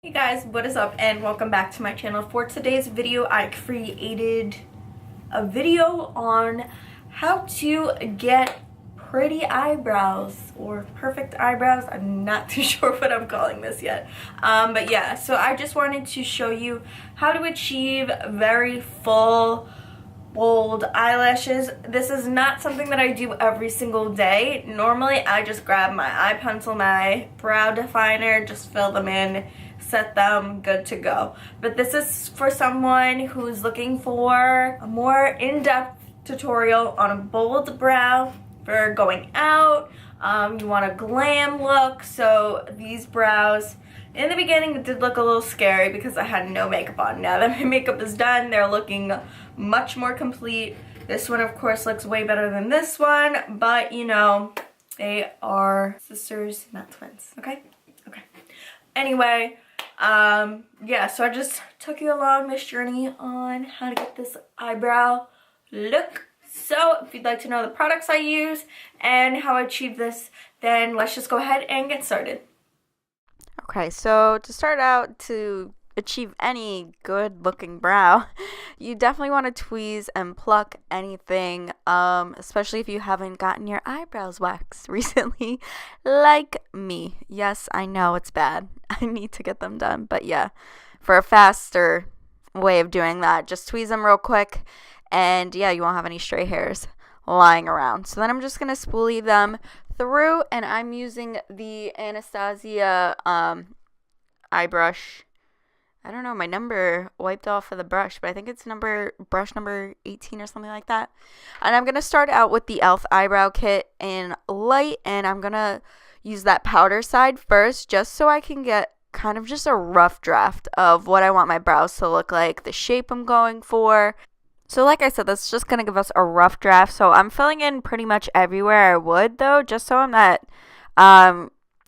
Hey guys, what is up and welcome back to my channel. For today's video, I created a video on how to get pretty eyebrows or perfect eyebrows. I'm not too sure what I'm calling this yet. But yeah, so I just wanted to show you how to achieve very full, bold eyelashes. This is not something that I do every single day. Normally, I just grab my eye pencil, my brow definer, just fill them in, set them, good to go. But this is for someone who's looking for a more in-depth tutorial on a bold brow for going out. You want a glam look, so these brows in the beginning it did look a little scary because I had no makeup on. Now that my makeup is done, they're looking much more complete. This one of course looks way better than this one, but you know, they are sisters, not twins, okay? Okay. Anyway, yeah, so I just took you along this journey on how to get this eyebrow look. So if you'd like to know the products I use and how I achieve this, then let's just go ahead and get started. Okay, so to start out, to achieve any good looking brow, you definitely want to tweeze and pluck anything, especially if you haven't gotten your eyebrows waxed recently, like me. Yes, I know it's bad. I need to get them done, but yeah, for a faster way of doing that, just tweeze them real quick, and yeah, you won't have any stray hairs lying around. So then I'm just going to spoolie them through, and I'm using the Anastasia eye brush. I don't know, my number wiped off of the brush, but I think it's brush number 18 or something like that. And I'm going to start out with the e.l.f. eyebrow kit in light, and I'm going to use that powder side first just so I can get kind of just a rough draft of what I want my brows to look like, the shape I'm going for. So like I said, that's just going to give us a rough draft. So I'm filling in pretty much everywhere I would, though, just so I'm not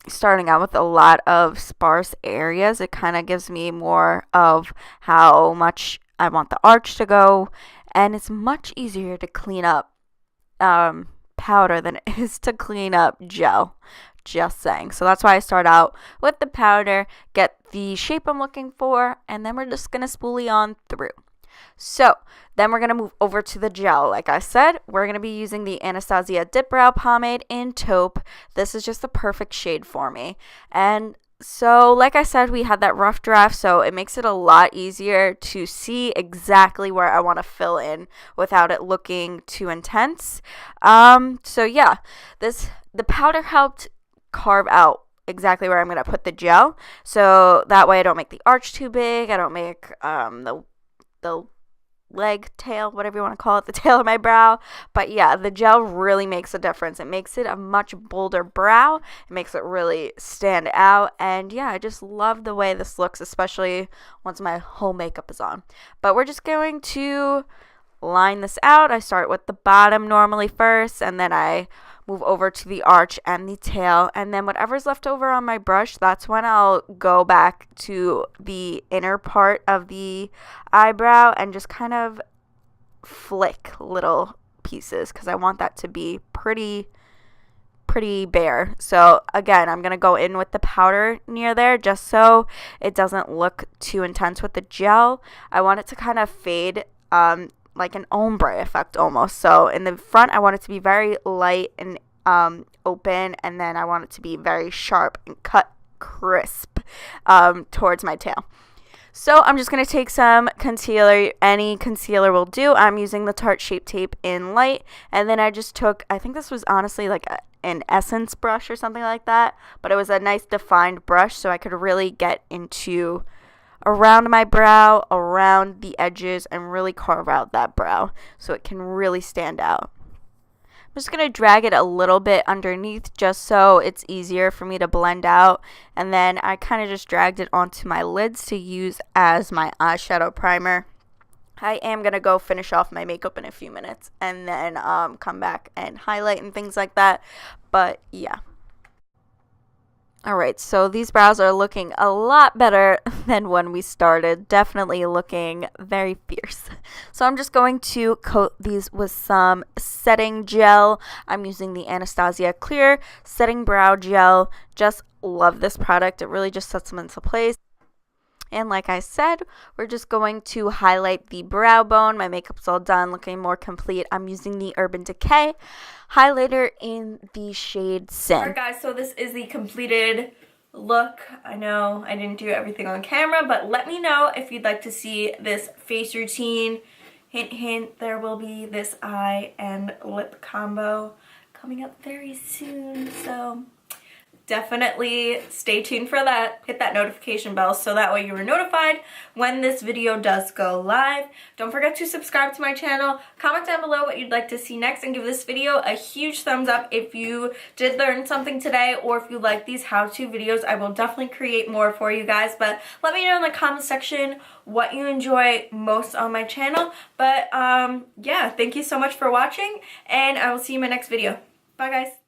starting out with a lot of sparse areas. It kind of gives me more of how much I want the arch to go. And it's much easier to clean up powder than it is to clean up gel. Just saying. So that's why I start out with the powder, get the shape I'm looking for, and then we're just going to spoolie on through. So then we're going to move over to the gel. Like I said, we're going to be using the Anastasia Dip Brow Pomade in Taupe. This is just the perfect shade for me. And so like I said, we had that rough draft, so it makes it a lot easier to see exactly where I want to fill in without it looking too intense. So yeah, the powder helped carve out exactly where I'm going to put the gel. So that way I don't make the arch too big. I don't make the leg, tail, whatever you want to call it, the tail of my brow. But yeah, the gel really makes a difference. It makes it a much bolder brow. It makes it really stand out. And yeah, I just love the way this looks, especially once my whole makeup is on. But we're just going to line this out. I start with the bottom normally first, and then I move over to the arch and the tail, and then whatever's left over on my brush, that's when I'll go back to the inner part of the eyebrow and just kind of flick little pieces because I want that to be pretty bare. So again, I'm going to go in with the powder near there just so it doesn't look too intense with the gel. I want it to kind of fade like an ombre effect almost. So in the front, I want it to be very light and open, and then I want it to be very sharp and cut crisp towards my tail. So I'm just going to take some concealer. Any concealer will do. I'm using the Tarte Shape Tape in light, and then I just took, I think this was honestly like an Essence brush or something like that, but it was a nice defined brush so I could really get into around my brow, around the edges, and really carve out that brow so it can really stand out. I'm just going to drag it a little bit underneath just so it's easier for me to blend out, and then I kind of just dragged it onto my lids to use as my eyeshadow primer. I am going to go finish off my makeup in a few minutes and then come back and highlight and things like that, but yeah. Alright, so these brows are looking a lot better than when we started. Definitely looking very fierce. So I'm just going to coat these with some setting gel. I'm using the Anastasia Clear Setting Brow Gel. Just love this product. It really just sets them into place. And like I said, we're just going to highlight the brow bone. My makeup's all done, looking more complete. I'm using the Urban Decay highlighter in the shade Sin. Alright guys, so this is the completed look. I know I didn't do everything on camera, but let me know if you'd like to see this face routine. Hint, hint, there will be this eye and lip combo coming up very soon, so definitely stay tuned for that. Hit that notification bell so that way you are notified when this video does go live. Don't forget to subscribe to my channel. Comment down below what you'd like to see next and give this video a huge thumbs up if you did learn something today or if you like these how-to videos. I will definitely create more for you guys, but let me know in the comment section what you enjoy most on my channel. But yeah, thank you so much for watching and I will see you in my next video. Bye guys.